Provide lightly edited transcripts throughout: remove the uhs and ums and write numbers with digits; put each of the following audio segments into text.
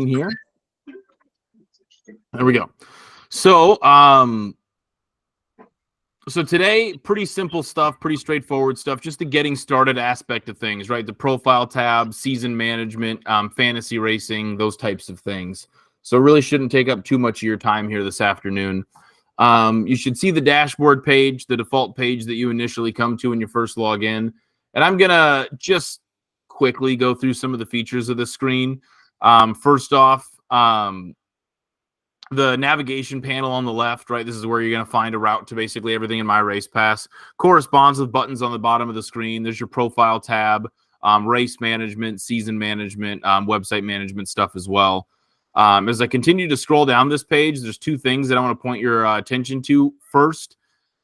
here. There we go. So, so today, pretty simple stuff, pretty straightforward stuff, just the getting started aspect of things, right? The profile tab, season management, fantasy racing, those types of things. So really shouldn't take up too much of your time here this afternoon. You should see the dashboard page, the default page that you initially come to when you first log in. And I'm going to just quickly go through some of the features of the screen. First off, the navigation panel on the left, right? This is where you're going to find a route to basically everything in My Race Pass. Corresponds with buttons on the bottom of the screen. There's your profile tab, race management, season management, website management stuff as well. As I continue to scroll down this page, there's two things that I want to point your attention to. First,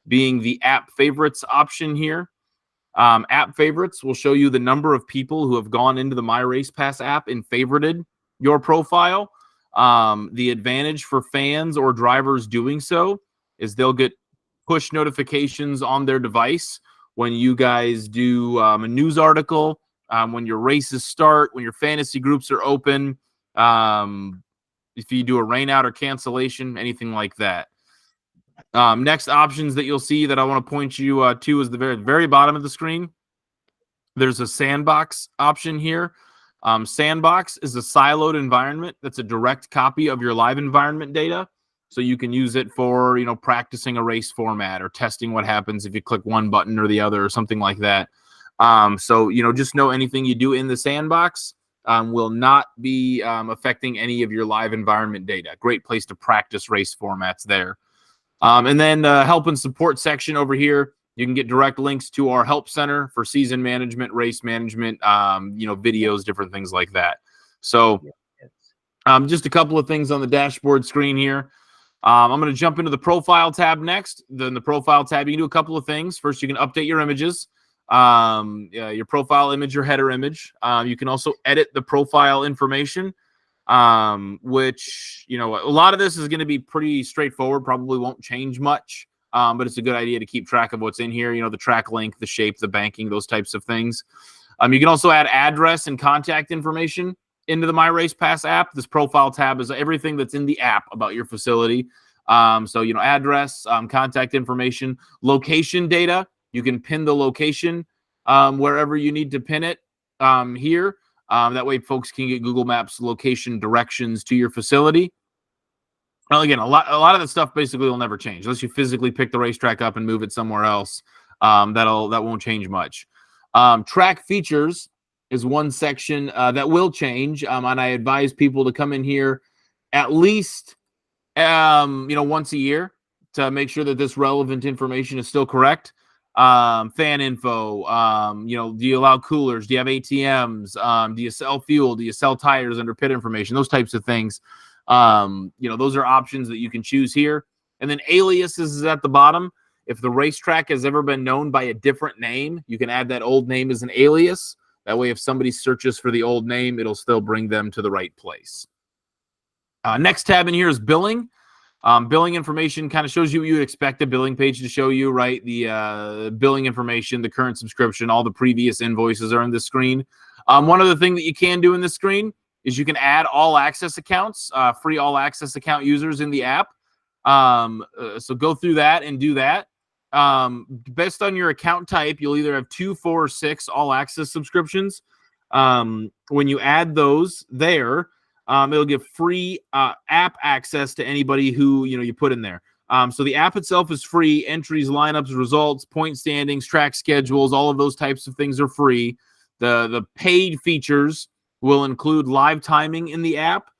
being the app favorites option here. App favorites will show you the number of people who have gone into the My Race Pass app and favorited your profile. The advantage for fans or drivers doing so is they'll get push notifications on their device when you guys do a news article, when your races start, when your fantasy groups are open, if you do a rain out or cancellation, anything like that. Next options that you'll see that I want to point you to is the very bottom of the screen. There's a sandbox option here. Sandbox is a siloed environment that's a direct copy of your live environment data. So you can use it for, practicing a race format or testing what happens if you click one button or the other or something like that. So, just know anything you do in the sandbox will not be affecting any of your live environment data. Great place to practice race formats there. And then the help and support section over here. You can get direct links to our help center for season management, race management, videos, different things like that. So just a couple of things on the dashboard screen here. I'm going to jump into the profile tab next. Then the profile tab, you can do a couple of things. First, you can update your images, your profile image, your header image. You can also edit the profile information, which, a lot of this is going to be pretty straightforward, probably won't change much. But it's a good idea to keep track of what's in here, the track length, the shape, the banking, those types of things. You can also add address and contact information into the My Race Pass app. This profile tab is everything that's in the app about your facility. So, address, contact information, location data. You can pin the location wherever you need to pin it here. That way folks can get Google Maps location directions to your facility. Well, again, a lot of the stuff basically will never change unless you physically pick the racetrack up and move it somewhere else. That won't change much. Track features is one section that will change, and I advise people to come in here at least once a year to make sure that this relevant information is still correct. Fan info. Do you allow coolers? Do you have ATMs? Do you sell fuel? Do you sell tires under pit information? Those types of things. Those are options that you can choose here. And then aliases is at the bottom. If the racetrack has ever been known by a different name, you can add that old name as an alias. That way, if somebody searches for the old name, it'll still bring them to the right place. Next tab in here is billing. Billing information kind of shows you what you would expect a billing page to show you, right? The billing information, the current subscription, all the previous invoices are on this screen. One other thing that you can do in this screen is you can add all access accounts, free all access account users in the app. So go through that and do that. Based on your account type, you'll either have 2, 4, or 6 all access subscriptions. When you add those there, it'll give free app access to anybody who you put in there. So the app itself is free. Entries, lineups, results, point standings, track schedules, all of those types of things are free. The paid features will include live timing in the app,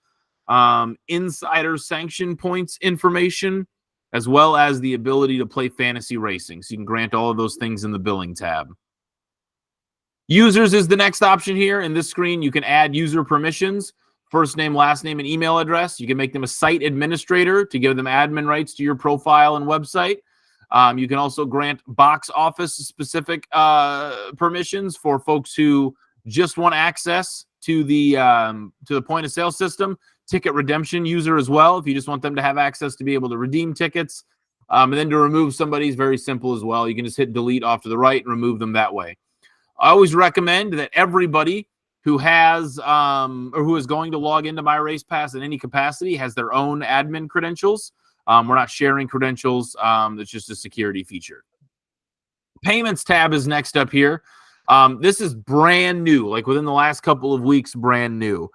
insider sanction points information, as well as the ability to play fantasy racing. So you can grant all of those things in the billing tab. Users is the next option here. In this screen, you can add user permissions, first name, last name, and email address. You can make them a site administrator to give them admin rights to your profile and website. You can also grant box office specific permissions for folks who just want access to the point of sale system. Ticket redemption user as well, if you just want them to have access to be able to redeem tickets. And then to remove somebody is very simple as well. You can just hit delete off to the right and remove them that way. I always recommend that everybody who has or who is going to log into My Race Pass in any capacity has their own admin credentials. We're not sharing credentials. It's just a security feature. Payments tab is next up here. This is brand new, like within the last couple of weeks, brand new.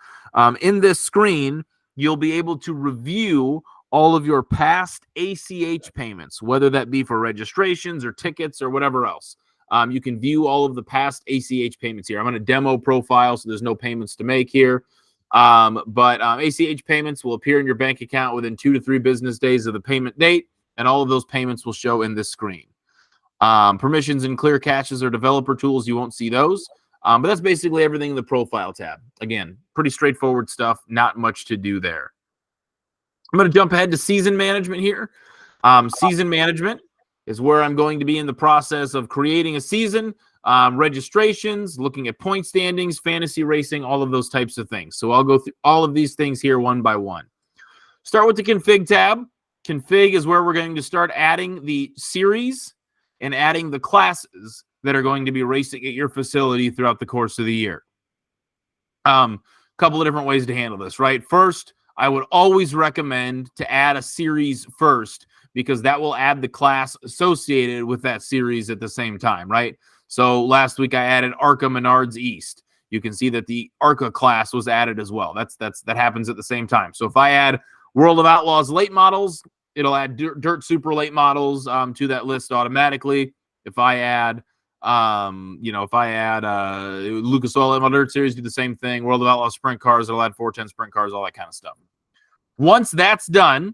In this screen, you'll be able to review all of your past ACH payments, whether that be for registrations or tickets or whatever else. You can view all of the past ACH payments here. I'm on a demo profile, so there's no payments to make here. But ACH payments will appear in your bank account within 2 to 3 business days of the payment date, and all of those payments will show in this screen. Permissions and clear caches are developer tools. You won't see those. But that's basically everything in the profile tab. Again, pretty straightforward stuff. Not much to do there. I'm going to jump ahead to season management here. Season management is where I'm going to be in the process of creating a season, registrations, looking at point standings, fantasy racing, all of those types of things. So I'll go through all of these things here one by one. Start with the config tab. Config is where we're going to start adding the series and adding the classes that are going to be racing at your facility throughout the course of the year. Couple of different ways to handle this, right? First, I would always recommend to add a series first, because that will add the class associated with that series at the same time, right? So last week I added ARCA Menards East. You can see that the ARCA class was added as well. That happens at the same time. So if I add World of Outlaws late models, it'll add Dirt Super late models to that list automatically. If I add, Lucas Oil late model Dirt Series, do the same thing. World of Outlaws sprint cars, it'll add 410 sprint cars, all that kind of stuff. Once that's done,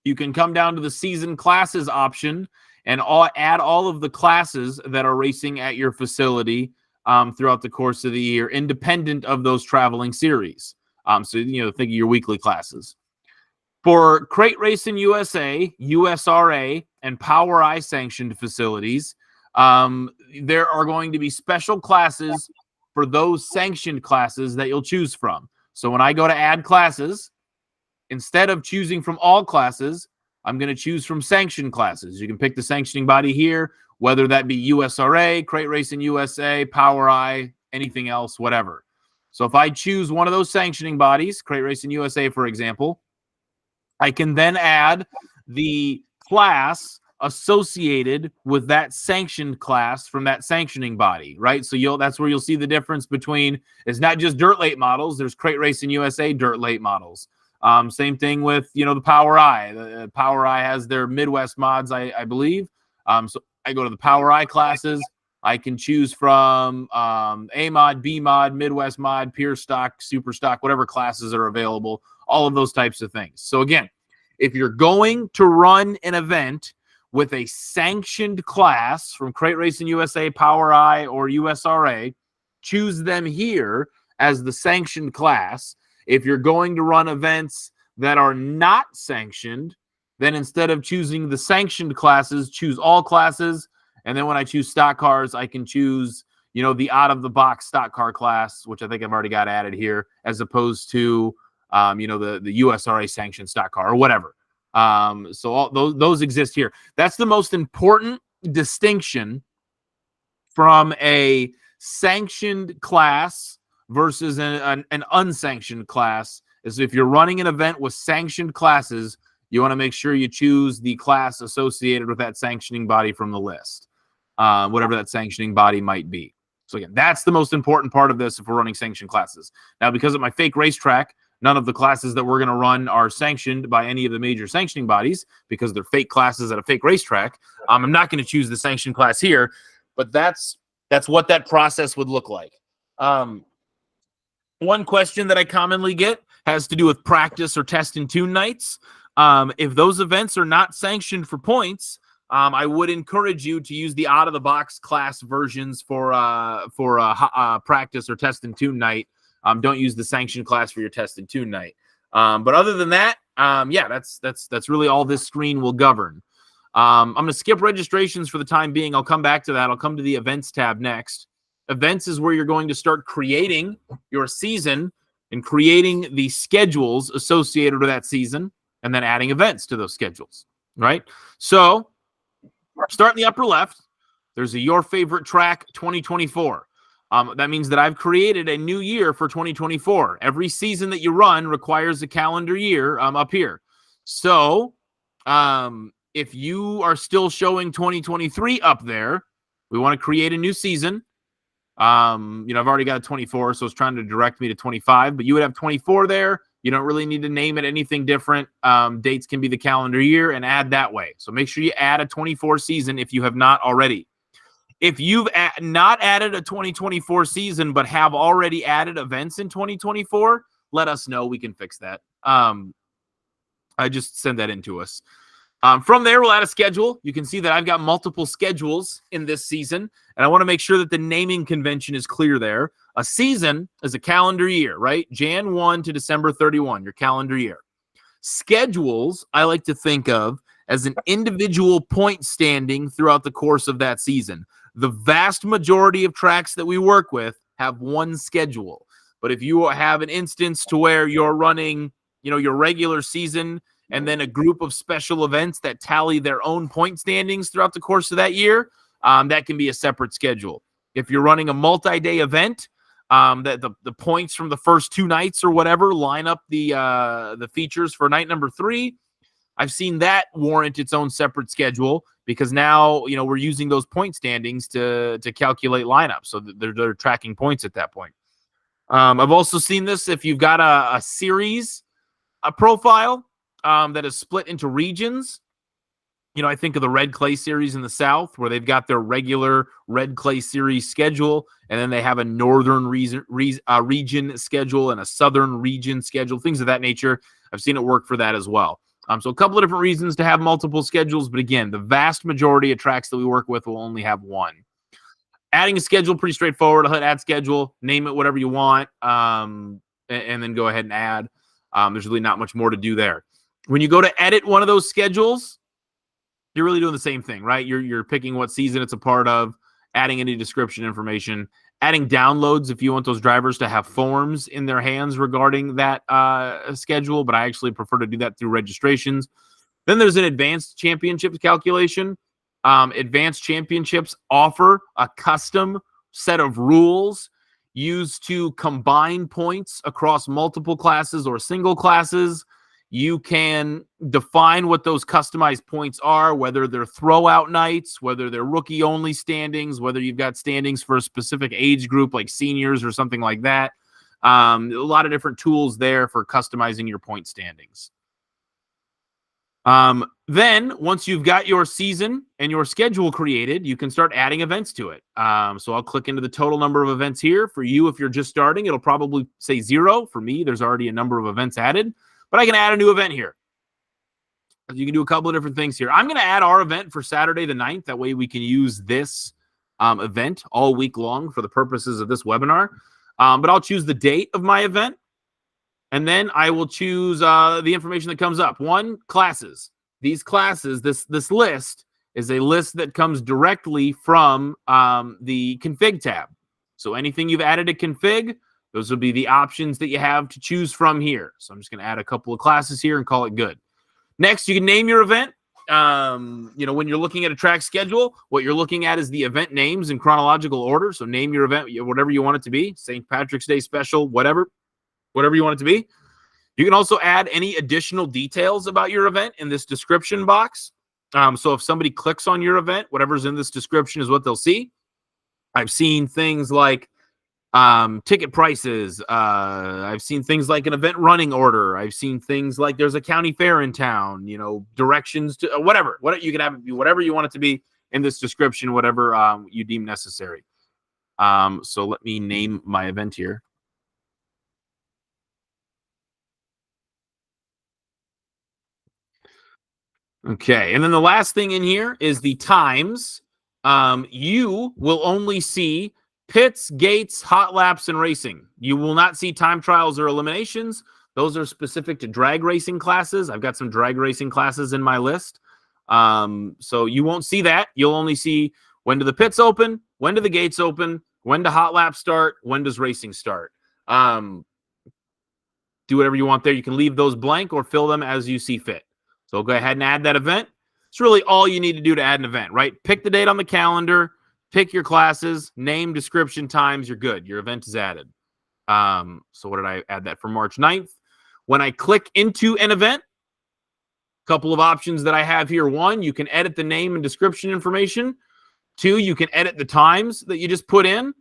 you can come down to the season classes option and add all of the classes that are racing at your facility throughout the course of the year, independent of those traveling series. So, think of your weekly classes. For Crate Racing USA, USRA, and POWRi sanctioned facilities, there are going to be special classes for those sanctioned classes that you'll choose from. So when I go to add classes, instead of choosing from all classes, I'm going to choose from sanctioned classes. You can pick the sanctioning body here, whether that be USRA, Crate Racing USA, POWRi, anything else, whatever. So if I choose one of those sanctioning bodies, Crate Racing USA, for example, I can then add the class associated with that sanctioned class from that sanctioning body, right? So that's where you'll see the difference between, it's not just dirt late models. There's Crate Racing USA dirt late models. Same thing with, the POWRi. The POWRi has their Midwest mods, I believe. So I go to the POWRi classes. I can choose from A mod, B mod, Midwest mod, pure stock, super stock, whatever classes are available, all of those types of things. So again, if you're going to run an event with a sanctioned class from Crate Racing USA, POWRi, or USRA, choose them here as the sanctioned class. If you're going to run events that are not sanctioned, then instead of choosing the sanctioned classes, choose all classes. And then when I choose stock cars, I can choose, the out-of-the-box stock car class, which I think I've already got added here, as opposed to, the USRA sanctioned stock car or whatever. So all those exist here. That's the most important distinction from a sanctioned class versus an unsanctioned class, is if you're running an event with sanctioned classes, you want to make sure you choose the class associated with that sanctioning body from the list, whatever that sanctioning body might be. So again, that's the most important part of this if we're running sanctioned classes. Now, because of my fake racetrack, none of the classes that we're going to run are sanctioned by any of the major sanctioning bodies because they're fake classes at a fake racetrack. I'm not going to choose the sanctioned class here, but that's what that process would look like. One question that I commonly get has to do with practice or test and tune nights. If those events are not sanctioned for points, I would encourage you to use the out-of-the-box class versions for practice or test and tune night. Don't use the sanctioned class for your test and tune night. But other than that, that's really all this screen will govern. I'm going to skip registrations for the time being. I'll come back to that. I'll come to the events tab next. Events is where you're going to start creating your season and creating the schedules associated with that season, and then adding events to those schedules, right? So start in the upper left. There's a Your Favorite Track 2024. That means that I've created a new year for 2024. Every season that you run requires a calendar year up here. So if you are still showing 2023 up there, we want to create a new season. I've already got a 24, so it's trying to direct me to 25, but you would have 24 there. You don't really need to name it anything different. Dates can be the calendar year and add that way. So make sure you add a 24 season if you have not already. If you've not added a 2024 season, but have already added events in 2024, let us know. We can fix that. I just send that in to us. From there, we'll add a schedule. You can see that I've got multiple schedules in this season, and I want to make sure that the naming convention is clear there. A season is a calendar year, right? Jan 1 to December 31, your calendar year. Schedules, I like to think of as an individual point standing throughout the course of that season. The vast majority of tracks that we work with have one schedule. But if you have an instance to where you're running, your regular season and then a group of special events that tally their own point standings throughout the course of that year, that can be a separate schedule. If you're running a multi-day event, that the points from the first 2 nights or whatever line up the features for night number 3, I've seen that warrant its own separate schedule because now, we're using those point standings to calculate lineups. So they're tracking points at that point. I've also seen this if you've got a series, a profile that is split into regions. I think of the Red Clay Series in the South where they've got their regular Red Clay Series schedule, and then they have a Northern region schedule and a Southern region schedule, things of that nature. I've seen it work for that as well. So a couple of different reasons to have multiple schedules, but again, the vast majority of tracks that we work with will only have one. Adding a schedule, pretty straightforward. I'll hit add schedule, name it whatever you want, and then go ahead and add. There's really not much more to do there. When you go to edit one of those schedules, you're really doing the same thing, right? You're picking what season it's a part of, adding any description information, adding downloads if you want those drivers to have forms in their hands regarding that schedule, but I actually prefer to do that through registrations. Then there's an advanced championships calculation. Advanced championships offer a custom set of rules used to combine points across multiple classes or single classes. You can define what those customized points are, whether they're throwout nights, whether they're rookie-only standings, whether you've got standings for a specific age group like seniors or something like that. A lot of different tools there for customizing your point standings. Then, once you've got your season and your schedule created, you can start adding events to it. So I'll click into the total number of events here. For you, if you're just starting, it'll probably say 0. For me, there's already a number of events added. But I can add a new event here. You can do a couple of different things here. I'm going to add our event for Saturday the 9th. That way we can use this event all week long for the purposes of this webinar. But I'll choose the date of my event. And then I will choose the information that comes up. 1, classes. These classes, this list is a list that comes directly from the config tab. So anything you've added to config, those will be the options that you have to choose from here. So I'm just going to add a couple of classes here and call it good. Next, you can name your event. When you're looking at a track schedule, what you're looking at is the event names in chronological order. So name your event, whatever you want it to be. St. Patrick's Day special, whatever you want it to be. You can also add any additional details about your event in this description box. So if somebody clicks on your event, whatever's in this description is what they'll see. I've seen things like ticket prices. I've seen things like an event running order. I've seen things like there's a county fair in town, directions to whatever you can have it be, whatever you want it to be in this description, whatever you deem necessary. So let me name my event here. Okay. And then the last thing in here is the times. You will only see pits, gates, hot laps, and racing. You will not see time trials or eliminations. Those are specific to drag racing classes. I've got some drag racing classes in my list. So you won't see that. You'll only see when do the pits open, when do the gates open, when do hot laps start, when does racing start. Do whatever you want there. You can leave those blank or fill them as you see fit. So go ahead and add that event. It's really all you need to do to add an event, right? Pick the date on the calendar, pick your classes, name, description, times, you're good. Your event is added. So what did I add that for March 9th? When I click into an event, a couple of options that I have here. One, you can edit the name and description information. Two, you can edit the times that you just put in.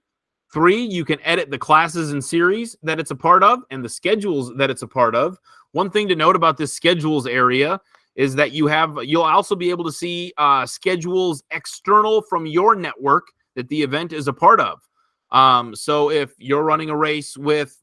Three, you can edit the classes and series that it's a part of and the schedules that it's a part of. One thing to note about this schedules area is that you'll also be able to see schedules external from your network that the event is a part of. So if you're running a race with,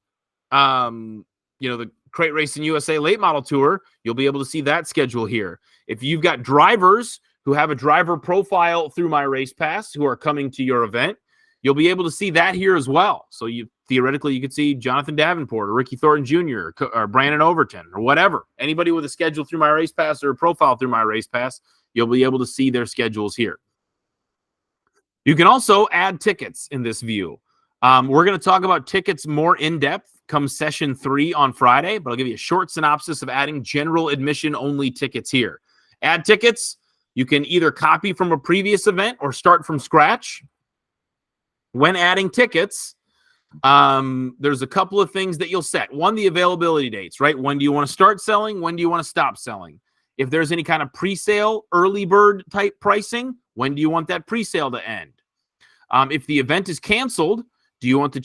the Crate Racing USA Late Model Tour, you'll be able to see that schedule here. If you've got drivers who have a driver profile through My Race Pass who are coming to your event, you'll be able to see that here as well. So theoretically, you could see Jonathan Davenport or Ricky Thornton Jr. or Brandon Overton or whatever. Anybody with a schedule through My Race Pass or a profile through My Race Pass, you'll be able to see their schedules here. You can also add tickets in this view. We're going to talk about tickets more in depth come session 3 on Friday, but I'll give you a short synopsis of adding general admission only tickets here. Add tickets. You can either copy from a previous event or start from scratch. When adding tickets, there's a couple of things that you'll set. One, the availability dates, right? When do you want to start selling? When do you want to stop selling? If there's any kind of pre-sale, early bird type pricing, when do you want that pre-sale to end? If the event is canceled, do you want the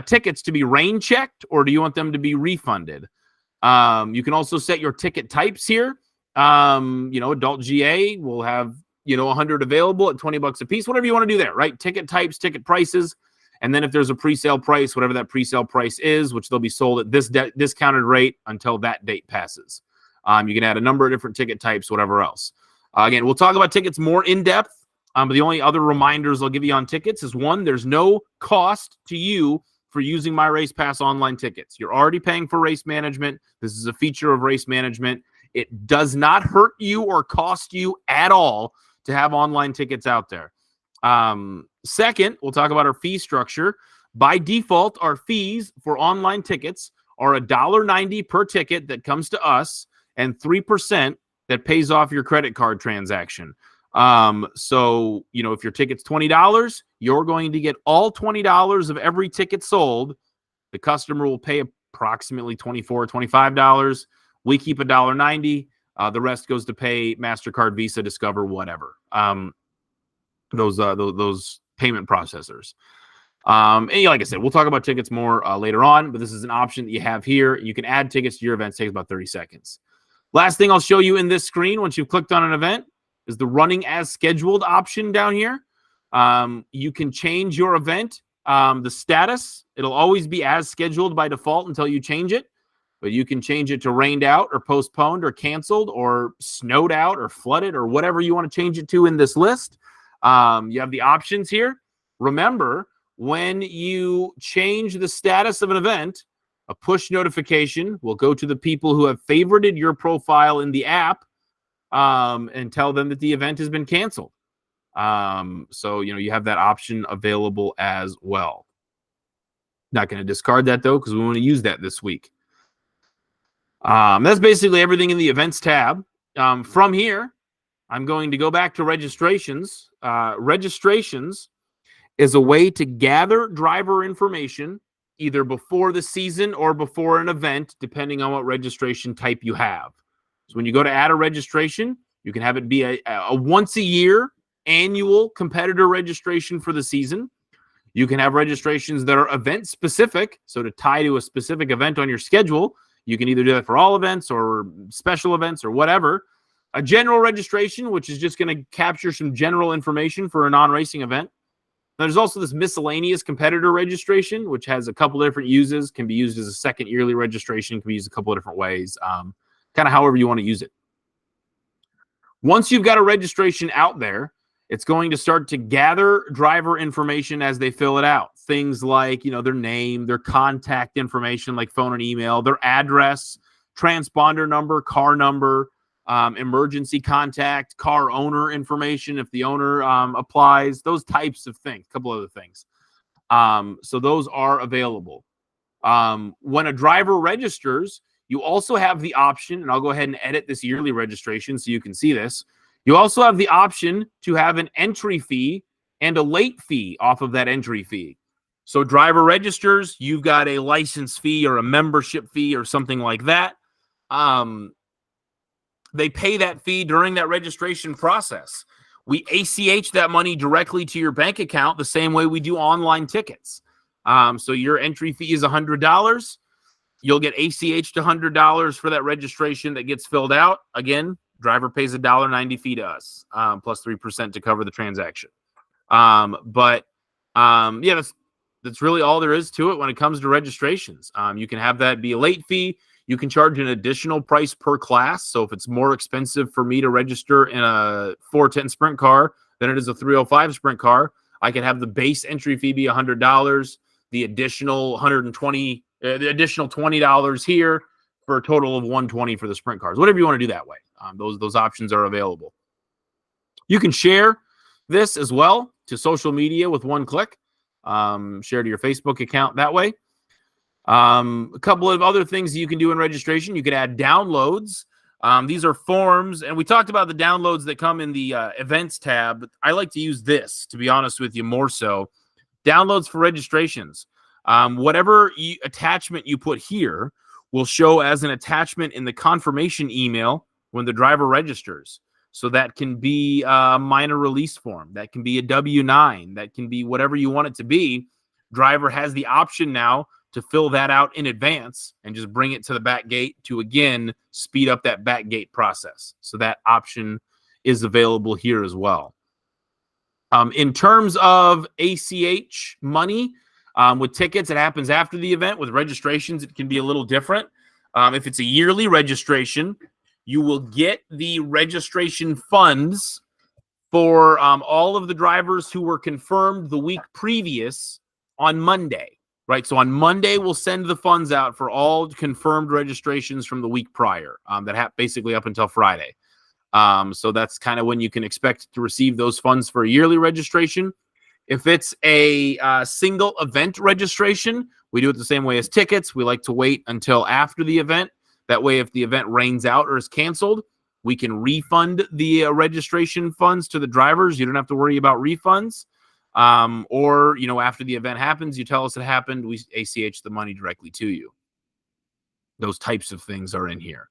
tickets to be rain checked or do you want them to be refunded? You can also set your ticket types here. Adult GA will have 100 available at $20 a piece, whatever you want to do there, right? Ticket types, ticket prices. And then if there's a pre-sale price, whatever that pre-sale price is, which they'll be sold at this discounted rate until that date passes. You can add a number of different ticket types, whatever else. Again, we'll talk about tickets more in depth. But the only other reminders I'll give you on tickets is one, there's no cost to you for using My Race Pass online tickets. You're already paying for race management. This is a feature of race management. It does not hurt you or cost you at all to have online tickets out there. Second, we'll talk about our fee structure. By default, our fees for online tickets are $1.90 per ticket that comes to us and 3% that pays off your credit card transaction. So if your ticket's $20, you're going to get all $20 of every ticket sold. The customer will pay approximately $24, $25. We keep $1.90. The rest goes to pay MasterCard, Visa, Discover, whatever. Those payment processors. And like I said, we'll talk about tickets more later on, but this is an option that you have here. You can add tickets to your events. It takes about 30 seconds. Last thing I'll show you in this screen once you've clicked on an event is the running as scheduled option down here. You can change your event, the status. It'll always be as scheduled by default until you change it, but you can change it to rained out or postponed or canceled or snowed out or flooded or whatever you want to change it to in this list. You have the options here. Remember, when you change the status of an event, a push notification will go to the people who have favorited your profile in the app and tell them that the event has been canceled. So you have that option available as well. Not going to discard that though, because we want to use that this week. That's basically everything in the events tab. From here, I'm going to go back to registrations. Registrations is a way to gather driver information either before the season or before an event, depending on what registration type you have. So when you go to add a registration, you can have it be a once a year annual competitor registration for the season. You can have registrations that are event specific. So to tie to a specific event on your schedule, you can either do that for all events or special events or whatever. A general registration, which is just going to capture some general information for a non-racing event. There's also this miscellaneous competitor registration, which has a couple of different uses, can be used as a second yearly registration, can be used a couple of different ways, kind of however you want to use it. Once you've got a registration out there, it's going to start to gather driver information as they fill it out. Things like, their name, their contact information, like phone and email, their address, transponder number, car number, emergency contact, car owner information if the owner applies, those types of things, a couple other things. So those are available. When a driver registers, you also have the option, and I'll go ahead and edit this yearly registration so you can see this. You also have the option to have an entry fee and a late fee off of that entry fee. So driver registers, you've got a license fee or a membership fee or something like that. They pay that fee during that registration process. We ACH that money directly to your bank account the same way we do online tickets. So your entry fee is $100. You'll get ACH to $100 for that registration that gets filled out. Again, driver pays $1.90 fee to us, plus 3% to cover the transaction. Yeah, that's really all there is to it when it comes to registrations. You can have that be a late fee. You can charge an additional price per class. So if it's more expensive for me to register in a 410 sprint car than it is a 305 sprint car, I can have the base entry fee be $100, the additional $20 here for a total of $120 for the sprint cars. Whatever you want to do that way. Those options are available. You can share this as well to social media with one click. Share to your Facebook account that way. A couple of other things you can do in registration. You can add downloads. These are forms, and we talked about the downloads that come in the events tab. I like to use this, to be honest with you, more so. Downloads for registrations. Whatever attachment you put here will show as an attachment in the confirmation email when the driver registers. So that can be a minor release form. That can be a W-9. That can be whatever you want it to be. Driver has the option now to fill that out in advance and just bring it to the back gate to, again, speed up that back gate process. So that option is available here as well. In terms of ACH money, with tickets, it happens after the event. With registrations, it can be a little different. If it's a yearly registration, you will get the registration funds for all of the drivers who were confirmed the week previous on Monday. Right, so on Monday, we'll send the funds out for all confirmed registrations from the week prior, basically up until Friday. So that's kind of when you can expect to receive those funds for a yearly registration. If it's a single event registration, we do it the same way as tickets. We like to wait until after the event. That way, if the event rains out or is canceled, we can refund the registration funds to the drivers. You don't have to worry about refunds. Or, after the event happens, you tell us it happened, we ACH the money directly to you. Those types of things are in here.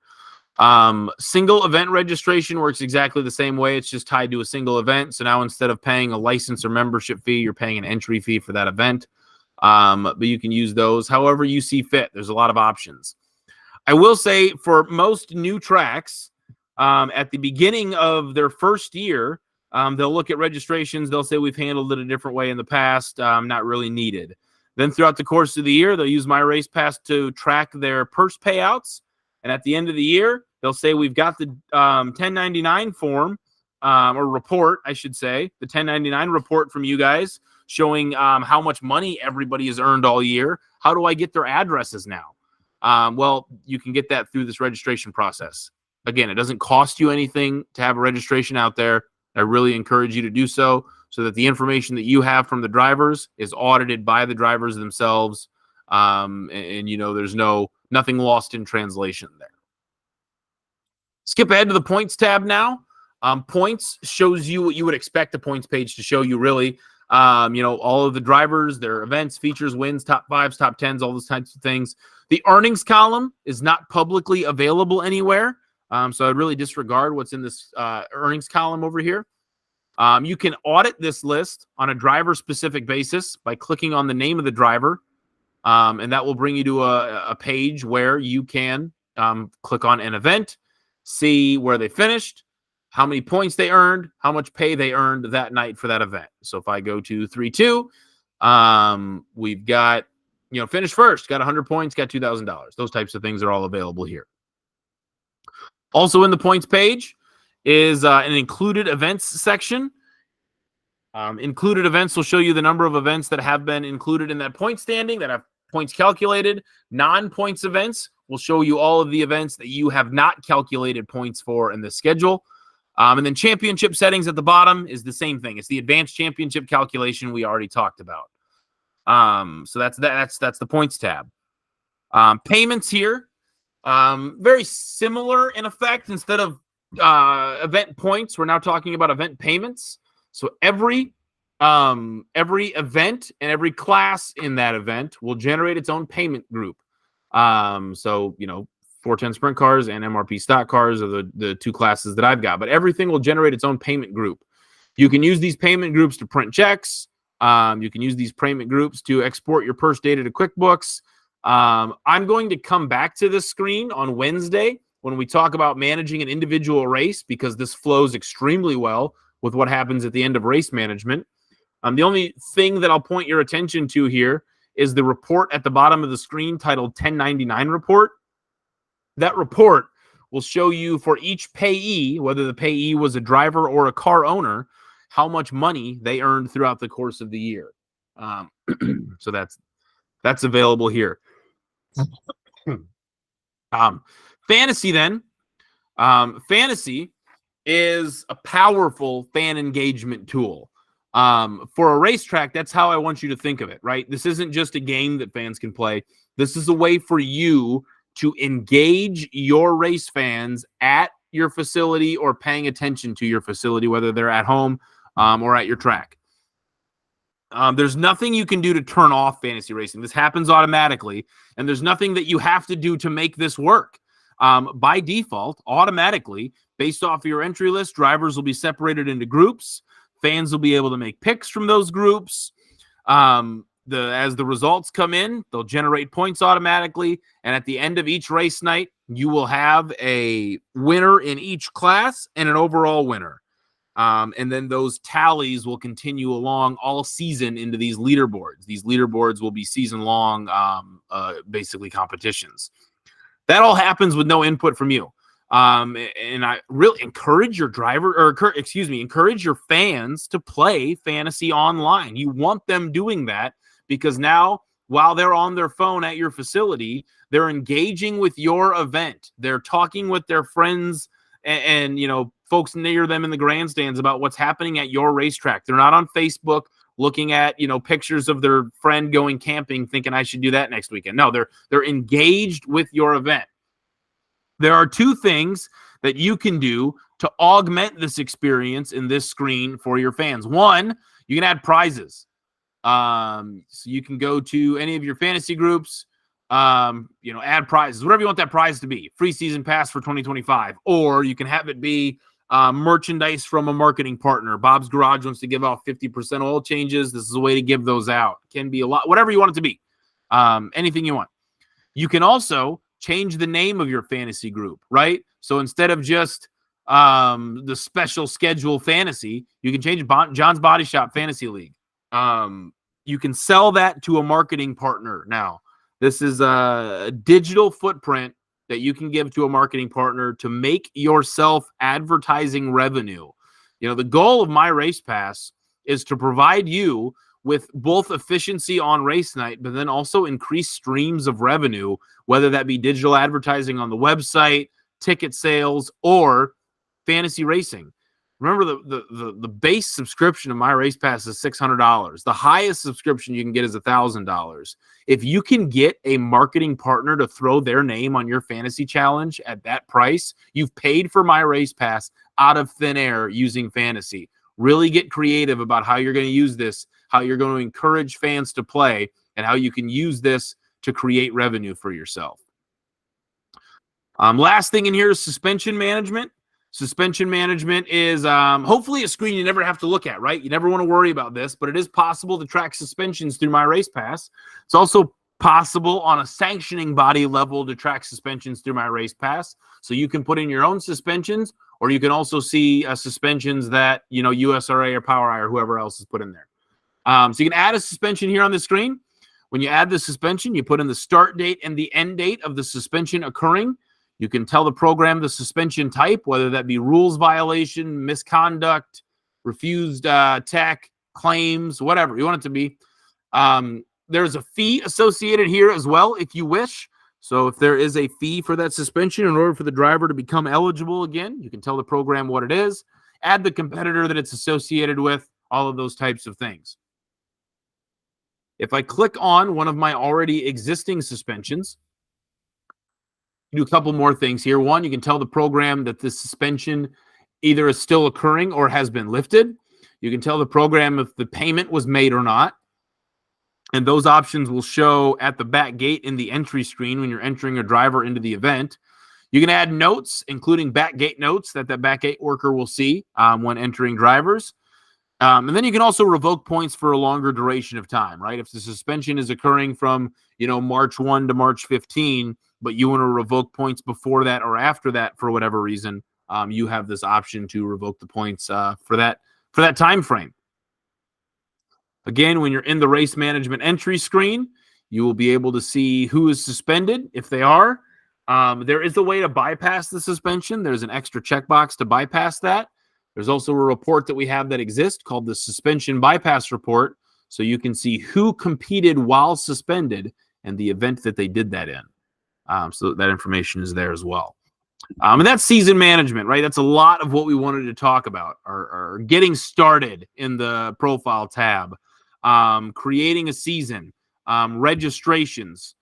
Single event registration works exactly the same way. It's just tied to a single event. So now instead of paying a license or membership fee, you're paying an entry fee for that event. But you can use those however you see fit. There's a lot of options. I will say for most new tracks, at the beginning of their first year, they'll look at registrations. They'll say we've handled it a different way in the past, not really needed. Then throughout the course of the year, they'll use My Race Pass to track their purse payouts. And at the end of the year, they'll say we've got the 1099 form or report, I should say, the 1099 report from you guys showing how much money everybody has earned all year. How do I get their addresses now? Well, you can get that through this registration process. Again, it doesn't cost you anything to have a registration out there. I really encourage you to do so that the information that you have from the drivers is audited by the drivers themselves. There's nothing lost in translation there. Skip ahead to the points tab now. Points shows you what you would expect the points page to show you, really. All of the drivers, their events, features, wins, top fives, top tens, all those types of things. The earnings column is not publicly available anywhere. So I'd really disregard what's in this earnings column over here. You can audit this list on a driver-specific basis by clicking on the name of the driver, and that will bring you to a page where you can click on an event, see where they finished, how many points they earned, how much pay they earned that night for that event. So if I go to 3-2, we've got, finished first, got 100 points, got $2,000. Those types of things are all available here. Also in the points page is an included events section. Included events will show you the number of events that have been included in that point standing, that have points calculated. Non-points events will show you all of the events that you have not calculated points for in the schedule. And then championship settings at the bottom is the same thing. It's the advanced championship calculation we already talked about. So that's the points tab. Payments here. Very similar in effect. Instead of event points, we're now talking about event payments. So every Every event and every class in that event will generate its own payment group. So, 410 sprint cars and MRP stock cars are the two classes that I've got, but everything will generate its own payment group. You can use these payment groups to print checks. You can use these payment groups to export your purse data to QuickBooks. I'm going to come back to this screen on Wednesday when we talk about managing an individual race, because this flows extremely well with what happens at the end of race management. The only thing that I'll point your attention to here is the report at the bottom of the screen titled 1099 report. That report will show you for each payee, whether the payee was a driver or a car owner, how much money they earned throughout the course of the year. So that's available here. Fantasy then. Fantasy is a powerful fan engagement tool. For a racetrack, that's how I want you to think of it, right? This isn't just a game that fans can play. This is a way for you to engage your race fans at your facility or paying attention to your facility, whether they're at home or at your track. There's nothing you can do to turn off fantasy racing. This happens automatically, and there's nothing that you have to do to make this work. By default, automatically, based off of your entry list, drivers will be separated into groups. Fans will be able to make picks from those groups. As the results come in, they'll generate points automatically. And at the end of each race night, you will have a winner in each class and an overall winner. And then those tallies will continue along all season into these leaderboards. These leaderboards will be season-long, basically competitions. That all happens with no input from you. And I really encourage your encourage your fans to play fantasy online. You want them doing that because now, while they're on their phone at your facility, they're engaging with your event. They're talking with their friends and folks near them in the grandstands about what's happening at your racetrack. They're not on Facebook looking at, pictures of their friend going camping, thinking I should do that next weekend. No, they're engaged with your event. There are two things that you can do to augment this experience in this screen for your fans. One, you can add prizes. So you can go to any of your fantasy groups, add prizes, whatever you want that prize to be. Free season pass for 2025, or you can have it be merchandise from a marketing partner. Bob's Garage wants to give out 50% oil changes. This is a way to give those out. It can be a lot, whatever you want it to be. Anything you want. You can also change the name of your fantasy group, right? So instead of just the special schedule fantasy, you can change John's Body Shop Fantasy League. You can sell that to a marketing partner now. This is a digital footprint that you can give to a marketing partner to make yourself advertising revenue. The goal of my race pass is to provide you with both efficiency on race night, but then also increase streams of revenue, whether that be digital advertising on the website, ticket sales, or fantasy racing. Remember, the base subscription of my race pass is $600. The highest subscription you can get is $1,000. If you can get a marketing partner to throw their name on your fantasy challenge at that price, you've paid for my race pass out of thin air using fantasy. Really get creative about how you're going to use this, how you're going to encourage fans to play, and how you can use this to create revenue for yourself. Last thing in here is suspension management. Suspension management is hopefully a screen you never have to look at, right? You never want to worry about this, but it is possible to track suspensions through my race pass. It's also possible on a sanctioning body level to track suspensions through my race pass. So you can put in your own suspensions, or you can also see suspensions that, USRA or POWRi or whoever else is put in there. So you can add a suspension here on the screen. When you add the suspension, you put in the start date and the end date of the suspension occurring. You can tell the program the suspension type, whether that be rules violation, misconduct, refused tech, claims, whatever you want it to be. There's a fee associated here as well, if you wish. So if there is a fee for that suspension, in order for the driver to become eligible again, you can tell the program what it is, add the competitor that it's associated with, all of those types of things. If I click on one of my already existing suspensions, do a couple more things here. One, you can tell the program that the suspension either is still occurring or has been lifted. You can tell the program if the payment was made or not. And those options will show at the back gate in the entry screen when you're entering a driver into the event. You can add notes, including back gate notes that back gate worker will see when entering drivers. And then you can also revoke points for a longer duration of time, right? If the suspension is occurring from, March 1 to March 15, but you want to revoke points before that or after that for whatever reason, you have this option to revoke the points for that time frame. Again, when you're in the race management entry screen, you will be able to see who is suspended if they are. There is a way to bypass the suspension. There's an extra checkbox to bypass that. There's also a report that we have that exists called the suspension bypass report. So you can see who competed while suspended and the event that they did that in. So that information is there as well. And that's season management, right? That's a lot of what we wanted to talk about, or getting started in the profile tab, creating a season, registrations,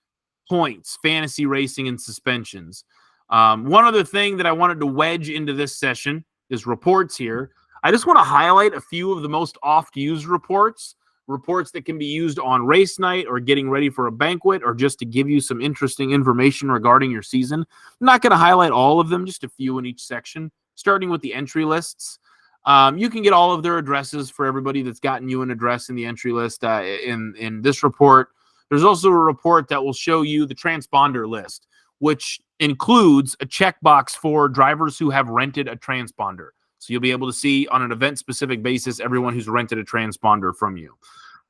points, fantasy racing, and suspensions. One other thing that I wanted to wedge into this session is reports here. I just want to highlight a few of the most oft-used reports that can be used on race night or getting ready for a banquet or just to give you some interesting information regarding your season. I'm not going to highlight all of them, just a few in each section, starting with the entry lists. You can get all of their addresses for everybody that's gotten you an address in the entry list in this report. There's also a report that will show you the transponder list, which includes a checkbox for drivers who have rented a transponder. So you'll be able to see on an event-specific basis everyone who's rented a transponder from you.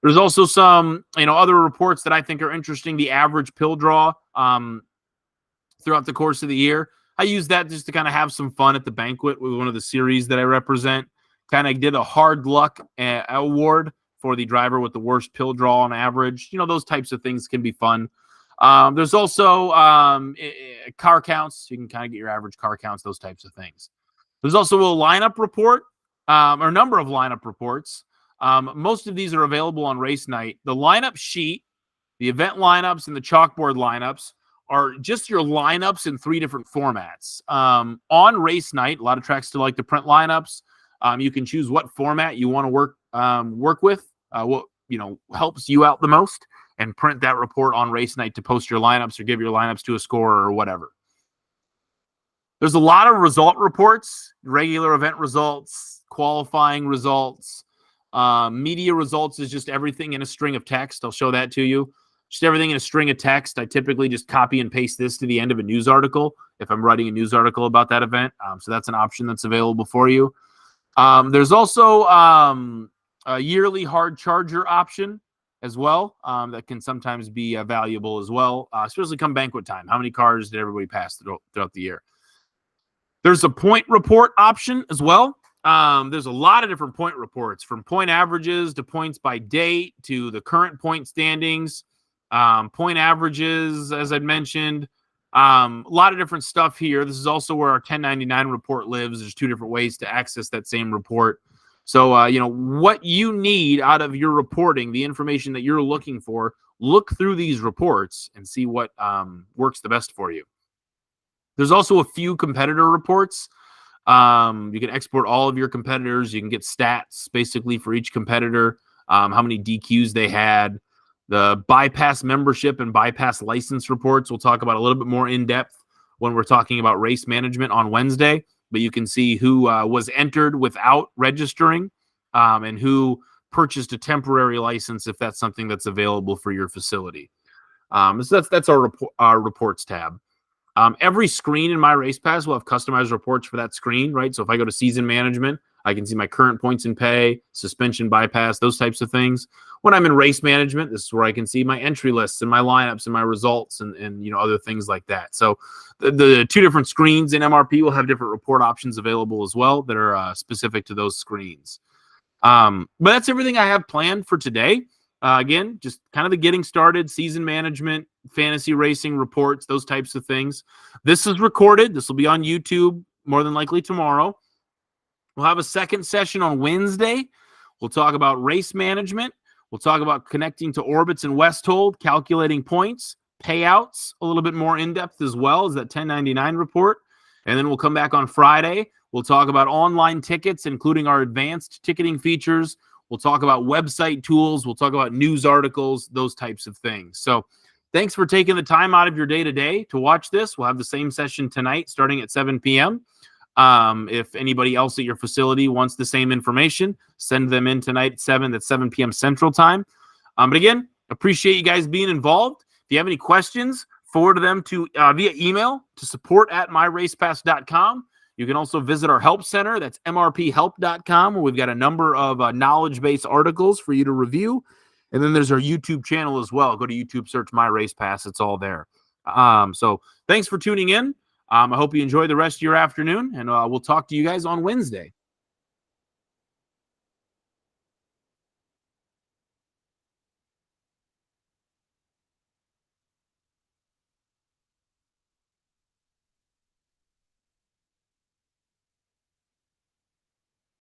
There's also some, other reports that I think are interesting. The average pill draw throughout the course of the year. I use that just to kind of have some fun at the banquet with one of the series that I represent. Kind of did a hard luck award for the driver with the worst pill draw on average. Those types of things can be fun. There's also car counts. You can kind of get your average car counts, those types of things. There's also a lineup report, or a number of lineup reports. Most of these are available on race night. The lineup sheet, the event lineups, and the chalkboard lineups are just your lineups in 3 different formats. On race night, a lot of tracks still like to print lineups. You can choose what format you want to work with, what helps you out the most, and print that report on race night to post your lineups or give your lineups to a scorer or whatever. There's a lot of result reports, regular event results, qualifying results. Media results is just everything in a string of text. I'll show that to you. Just everything in a string of text. I typically just copy and paste this to the end of a news article if I'm writing a news article about that event. So that's an option that's available for you. There's also a yearly hard charger option as well that can sometimes be valuable as well, especially come banquet time. How many cars did everybody pass throughout the year? There's a point report option as well. There's a lot of different point reports, from point averages to points by date to the current point standings, point averages, as I mentioned. A lot of different stuff here. This is also where our 1099 report lives. There's 2 different ways to access that same report. So, what you need out of your reporting, the information that you're looking for, look through these reports and see what works the best for you. There's also a few competitor reports. You can export all of your competitors. You can get stats basically for each competitor, how many DQs they had. The bypass membership and bypass license reports we'll talk about a little bit more in depth when we're talking about race management on Wednesday. But you can see who was entered without registering and who purchased a temporary license if that's something that's available for your facility. So that's our reports tab. Every screen in my race pass will have customized reports for that screen, right? So if I go to season management, I can see my current points in pay, suspension bypass, those types of things. When I'm in race management, this is where I can see my entry lists and my lineups and my results and other things like that. So the 2 different screens in MRP will have different report options available as well that are specific to those screens. But that's everything I have planned for today. Again, just kind of the getting started, season management, fantasy racing reports, those types of things. This is recorded. This will be on YouTube more than likely tomorrow. We'll have a second session on Wednesday. We'll talk about race management. We'll talk about connecting to orbits and Westhold, calculating points, payouts, a little bit more in-depth as well as that 1099 report. And then we'll come back on Friday. We'll talk about online tickets, including our advanced ticketing features. We'll talk about website tools. We'll talk about news articles, those types of things. So thanks for taking the time out of your day today to watch this. We'll have the same session tonight starting at 7 p.m. If anybody else at your facility wants the same information, send them in tonight at 7. That's 7 p.m. Central Time. But again, appreciate you guys being involved. If you have any questions, forward them to via email to support@myracepass.com. You can also visit our help center. That's mrphelp.com, where we've got a number of knowledge-based articles for you to review. And then there's our YouTube channel as well. Go to YouTube, search My Race Pass. It's all there. So thanks for tuning in. I hope you enjoy the rest of your afternoon, and we'll talk to you guys on Wednesday.